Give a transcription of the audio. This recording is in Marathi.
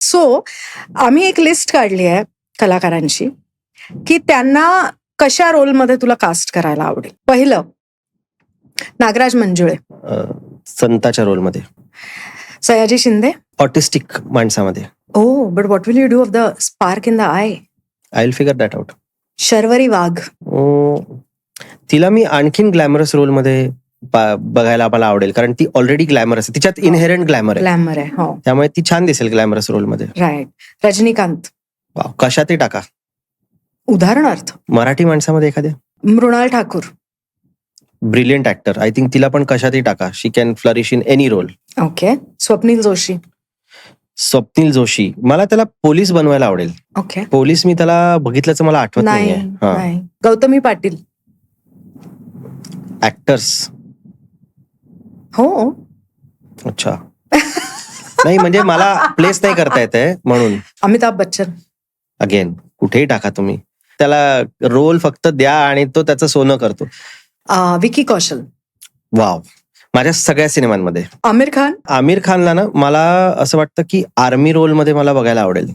सो आम्ही एक लिस्ट काढली आहे कलाकारांची की त्यांना कशा रोलमध्ये तुला कास्ट करायला आवडेल. पहिलं नागराज मंजुळे, संताच्या रोलमध्ये. सयाजी शिंदे, ऑटिस्टिक माणसामध्ये. Oh but what will you do of the spark in the eye. I will figure that out. Sharvari Wagh, तिला मी आणखीन ग्लॅमरस रोलमध्ये बघायला मला आवडेल, कारण ती ऑलरेडी ग्लॅमरस आहे, तिच्यात इनहेरंट ग्लॅमर आहे. ग्लॅमर आहे. हो त्यामुळे ती छान दिसेल ग्लॅमरस रोलमध्ये. राईट. रजनीकांत, वाव, कशातही टाका. उदाहरणार्थ मराठी माणसामध्ये एखाद्या. Mrunal Thakur, brilliant actor. I think तिला पण कशातही टाका, she can flourish in any role. Okay. Swapnil Joshi, Swapnil Joshi, मला त्याला पोलीस बनवायला आवडेल. ओके. पोलीस मी त्याला बघितल्याचं मला आठवत नाही नाहीये. नाही. गौतमी पाटील, ऍक्टर्स. हो. अच्छा. नाही म्हणजे मला प्लेस नाही करता येते म्हणून. अमिताभ बच्चन, अगेन कुठेही टाका तुम्ही, त्याला रोल फक्त द्या आणि तो त्याचं सोनं करतो. विकी कौशल, वाव, माझ्या सगळ्या सिनेमांमध्ये. आमिर खान, आमिर खानला ना मला असं वाटतं की आर्मी रोल मध्ये मला बघायला आवडेल.